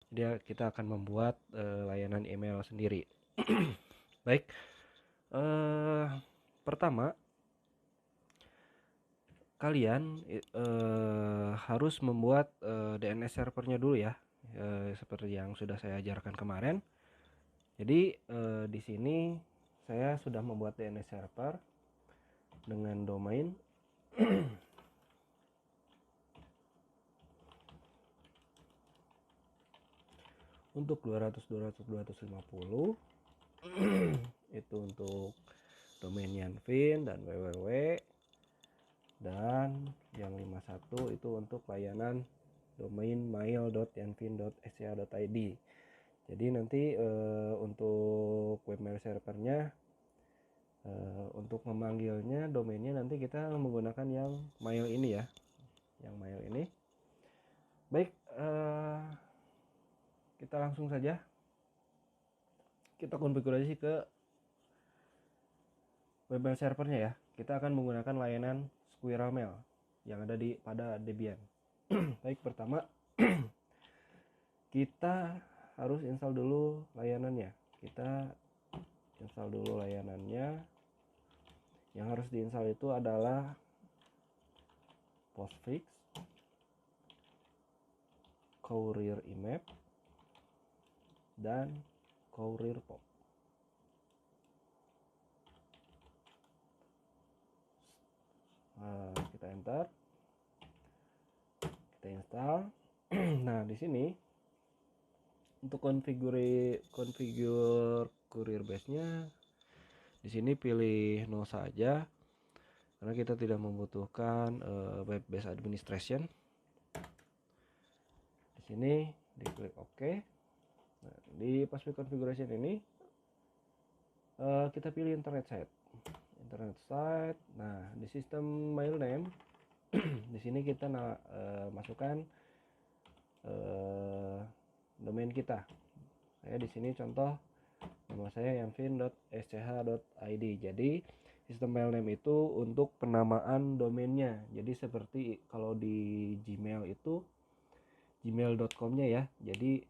Jadi kita akan membuat layanan email sendiri. Baik, eh, pertama kalian harus membuat DNS servernya dulu ya, seperti yang sudah saya ajarkan kemarin. Jadi di sini saya sudah membuat DNS server dengan domain untuk 200.200.250 itu untuk domain Yanfin dan www, dan yang 51 itu untuk layanan domain mail.yanfin.sca.id. Jadi nanti untuk webmail servernya, untuk memanggilnya domainnya nanti kita menggunakan yang mail ini ya, yang mail ini. Baik, kita langsung saja kita konfigurasi ke webmail servernya ya. Kita akan menggunakan layanan Squirrel Mail yang ada pada Debian. Baik, pertama kita harus install dulu layanannya. Kita install dulu layanannya. Yang harus diinstal itu adalah Postfix, Courier IMAP, dan Courier Pop. Kita enter, kita install. Nah, di sini untuk configure courier base-nya, di sini pilih no saja karena kita tidak membutuhkan web base administration. Di sini diklik OK. Nah, di Postfix configuration ini kita pilih internet site. Nah, di sistem mail name di sini kita masukkan domain kita. Saya di sini contoh nama saya yanfin.sch.id. Jadi sistem mail name itu untuk penamaan domainnya. Jadi seperti kalau di Gmail itu gmail.com-nya ya. Jadi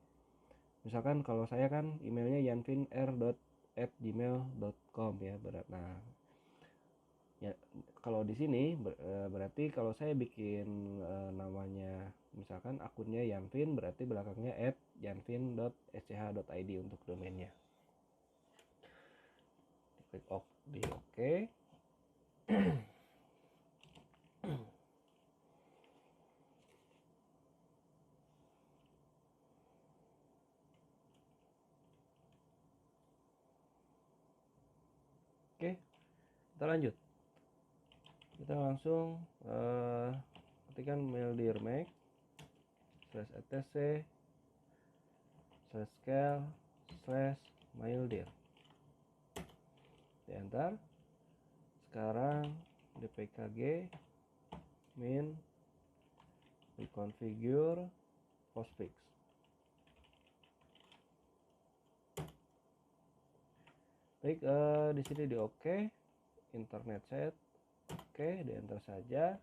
misalkan kalau saya kan emailnya yanfinr.@gmail.com ya. Nah, ya kalau di sini berarti kalau saya bikin namanya misalkan akunnya Yanfin, berarti belakangnya @yanfin.sch.id untuk domainnya. Klik di OK. Oke, kita lanjut. Kita langsung ketikkan mail dear Mac /etc /scale /mail dear, di enter. Sekarang dpkg min reconfigure postfix. Baik, di sini di OK, internet set OK, di enter saja.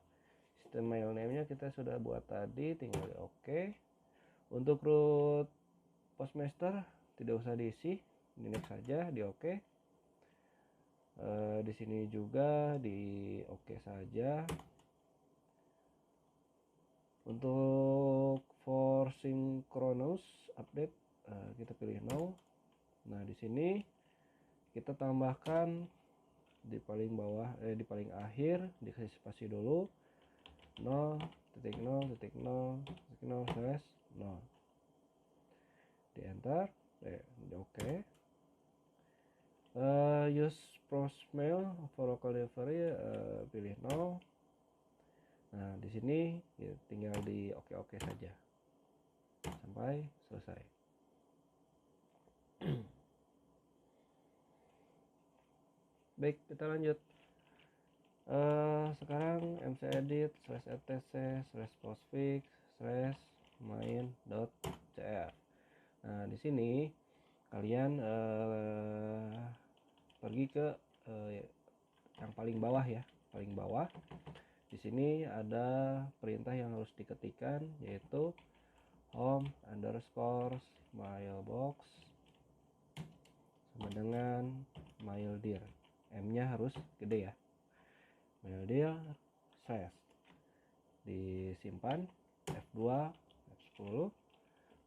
Sistem mail name-nya kita sudah buat tadi, tinggal di OK. Untuk root postmaster tidak usah diisi, di next saja, di OK. Di sini juga di OK saja. Untuk for synchronous update kita pilih no. Nah, di sini kita tambahkan di paling bawah, di paling akhir dikasih spasi dulu 0.0.0.0/0, di enter, di OK. Use postmail for local delivery, pilih no. Nah, di sini ya, tinggal di OK saja sampai selesai. Baik, kita lanjut. Sekarang mcedit /etc/postfix /main.cr. Nah, di sini kalian pergi ke yang paling bawah ya, paling bawah. Di sini ada perintah yang harus diketikkan, yaitu home underscore mailbox sama dengan maildir. M-nya harus gede ya. Maildir slash. Disimpan F2 F10.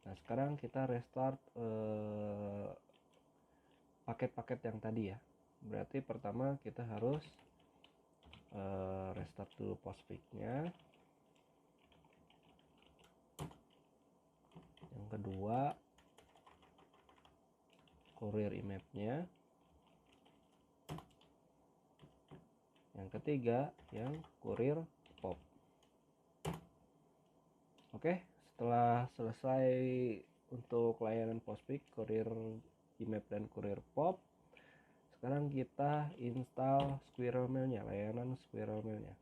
Nah, sekarang kita restart paket-paket yang tadi ya. Berarti pertama kita harus restart dulu postfix-nya. Yang kedua courier image-nya. Yang ketiga yang courier pop. Oke, setelah selesai untuk layanan postfix, courier image dan courier pop, sekarang kita install Squirrel Mail-nya, layanan Squirrel Mail-nya.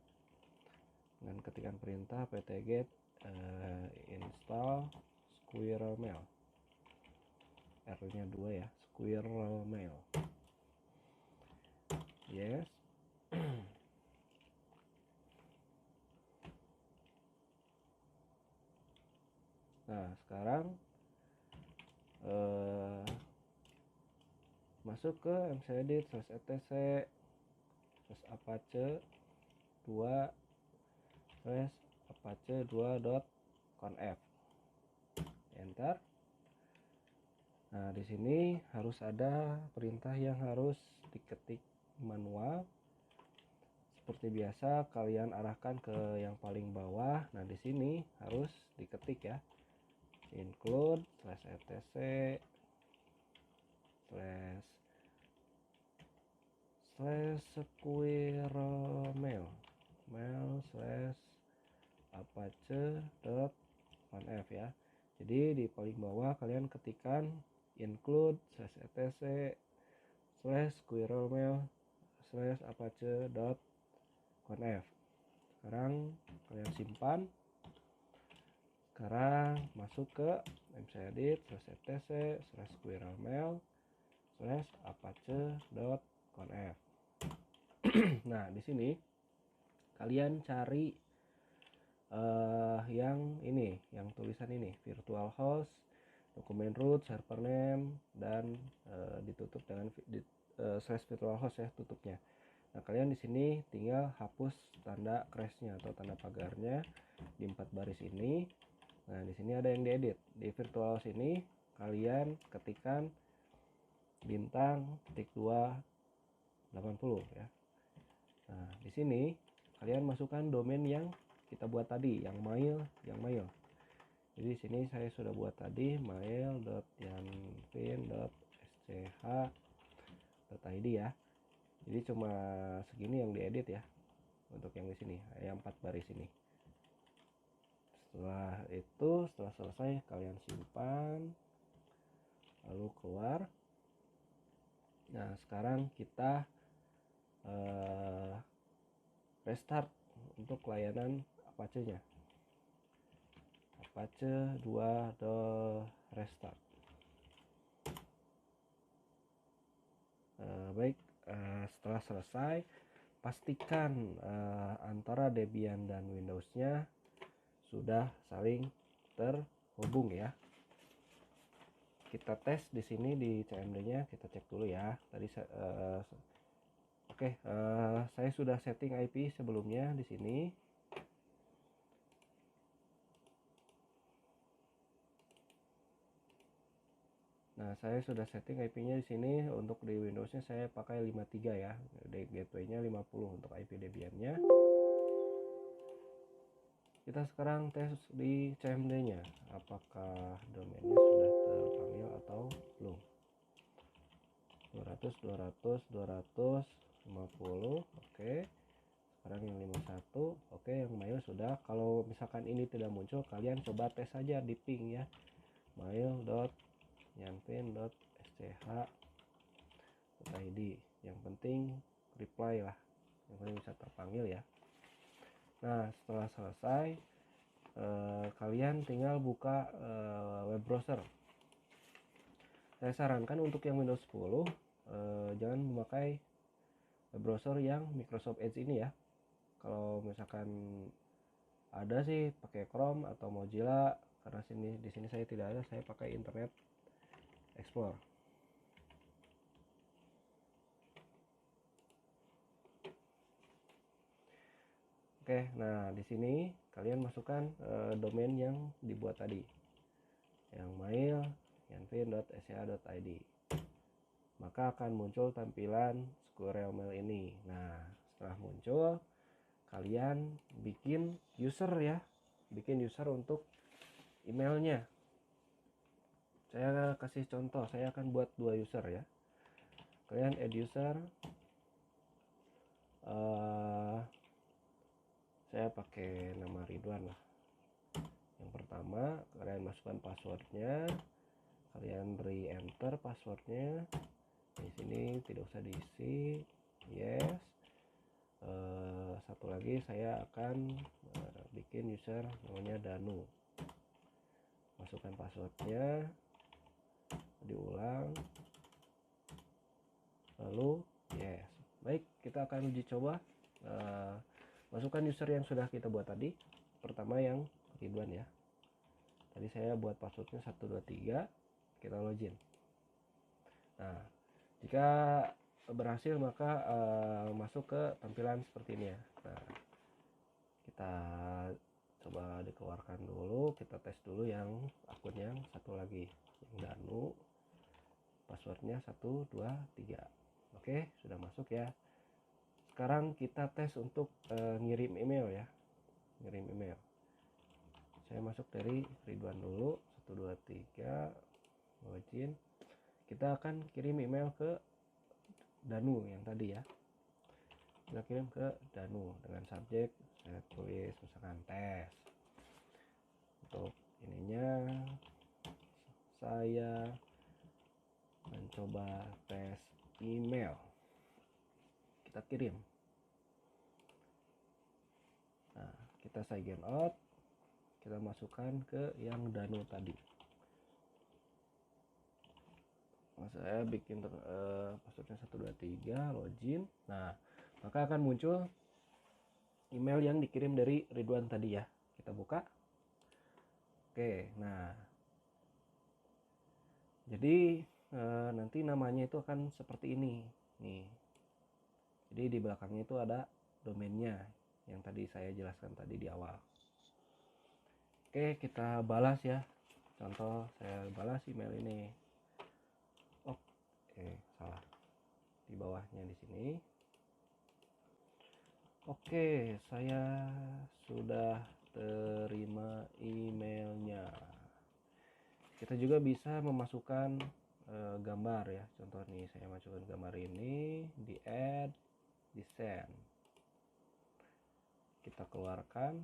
Dengan ketikan perintah ptget install Squirrel Mail. R-nya 2 ya, Squirrel Mail. Yes. Nah, sekarang masuk ke mcedit /etc /apache 2 /apache 2.conf. Enter. Nah, di sini harus ada perintah yang harus diketik manual. Seperti biasa, kalian arahkan ke yang paling bawah. Nah, di sini harus diketik ya. Include /etc /squirrel mail /apache.conf ya. Jadi di paling bawah kalian ketikkan include /etc /squirrel mail /apache.conf. Sekarang kalian simpan. Sekarang masuk ke mcedit /etc /squirrel mail /apache.conf. Nah, di sini kalian cari yang ini, yang tulisan ini, virtual host, dokumen root, server name, dan ditutup dengan slash virtual host ya tutupnya. Nah, kalian di sini tinggal hapus tanda crashnya atau tanda pagarnya di 4 baris ini. Nah, di sini ada yang diedit. Di virtual host ini kalian ketikkan bintang titik 280 ya. Nah, di sini kalian masukkan domain yang kita buat tadi, yang mail. Jadi di sini saya sudah buat tadi mail.yanvin.sch.id ya. Jadi cuma segini yang diedit ya untuk yang di sini, yang 4 baris ini. Setelah selesai kalian simpan, lalu keluar. Nah, sekarang kita restart untuk layanan Apache-nya. Apache 2 restart. Baik, setelah selesai pastikan antara Debian dan Windows-nya sudah saling terhubung ya. Kita tes di sini di CMD-nya, kita cek dulu ya. Tadi saya sudah setting IP sebelumnya di sini. Nah, saya sudah setting IP-nya di sini. Untuk di Windows-nya saya pakai 53 ya. Di gateway-nya 50 untuk IP Debian-nya. Kita sekarang tes di CMD-nya, apakah domainnya sudah terpanggil atau belum. 200 oke. Sekarang yang 51 oke, yang mail sudah. Kalau misalkan ini tidak muncul, kalian coba tes saja di ping ya, mail.yanvin.sch.id. Yang penting reply lah, yang penting bisa terpanggil ya. Nah, setelah selesai kalian tinggal buka web browser. Saya sarankan untuk yang Windows 10 jangan memakai web browser yang Microsoft Edge ini ya. Kalau misalkan ada sih pakai Chrome atau Mozilla, karena di sini saya tidak ada, saya pakai Internet Explorer. Oke, nah di sini kalian masukkan domain yang dibuat tadi, yang mail yanfin.sch.id. Maka akan muncul tampilan Squirrel Mail ini. Nah, setelah muncul, kalian bikin user ya, bikin user untuk emailnya. Saya kasih contoh, saya akan buat 2 user ya. Kalian add user, saya pakai nama Ridwan lah. Yang pertama, kalian masukkan passwordnya, kalian beri enter passwordnya. Di sini tidak usah diisi, yes. Satu lagi saya akan bikin user namanya Danu. Masukkan passwordnya, diulang, lalu yes. Baik, kita akan uji coba. Masukkan user yang sudah kita buat tadi. Pertama yang Ridwan ya. Tadi saya buat passwordnya 123, kita login. Nah, jika berhasil maka masuk ke tampilan seperti ini ya. Nah, kita coba dikeluarkan dulu, kita tes dulu yang akun yang satu lagi, yang Danu, passwordnya 123. Oke, sudah masuk ya. Sekarang kita tes untuk ngirim email ya, ngirim email. Saya masuk dari Ridwan dulu, 123, login. Kita akan kirim email ke Danu yang tadi ya. Kita kirim ke Danu dengan subjek saya tulis misalkan tes. Untuk ininya saya mencoba tes email. Kita kirim. Nah, kita sign out. Kita masukkan ke yang Danu tadi. Nah, saya bikin passwordnya 123, login. Nah, maka akan muncul email yang dikirim dari Ridwan tadi ya. Kita buka. Oke, nah. Jadi nanti namanya itu akan seperti ini nih. Jadi di belakangnya itu ada domainnya yang tadi saya jelaskan tadi di awal. Oke, kita balas ya. Contoh saya balas email ini. Oke, salah. Di bawahnya di sini. Oke, saya sudah terima emailnya. Kita juga bisa memasukkan gambar ya. Contoh nih, saya masukkan gambar ini, di add, di send. Kita keluarkan,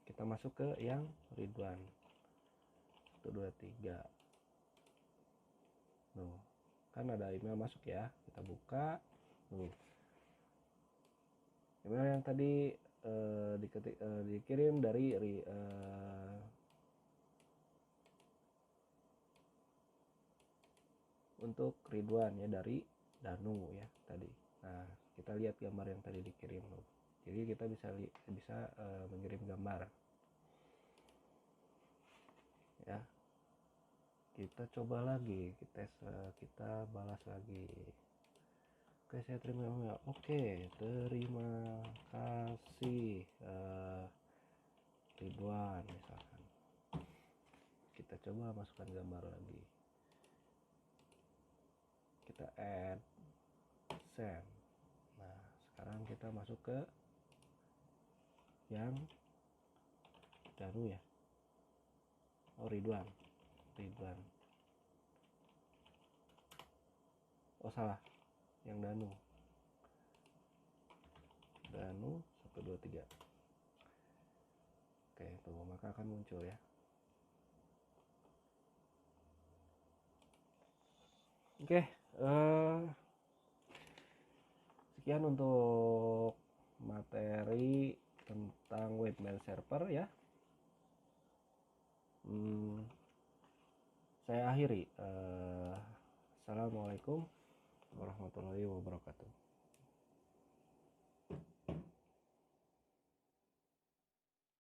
kita masuk ke yang Ridwan 123. Nuh, kan ada email masuk ya. Kita buka. Nuh, email yang tadi dikirim dari untuk Ridwan ya, dari Danu ya tadi. Nah, kita lihat gambar yang tadi dikirim. Jadi kita bisa mengirim gambar ya. Kita coba lagi, kita balas lagi. Oke, saya terima email. Oke, terima kasih Ridwan misalkan. Kita coba masukkan gambar lagi. Kita add, send. Nah, sekarang kita masuk ke yang Danu ya. Oh, Ridwan. Oh, salah. Yang Danu 123. Oke, tuh, maka akan muncul ya. Oke, sekian untuk materi tentang webmail server ya. Saya akhiri. Assalamualaikum warahmatullahi wabarakatuh.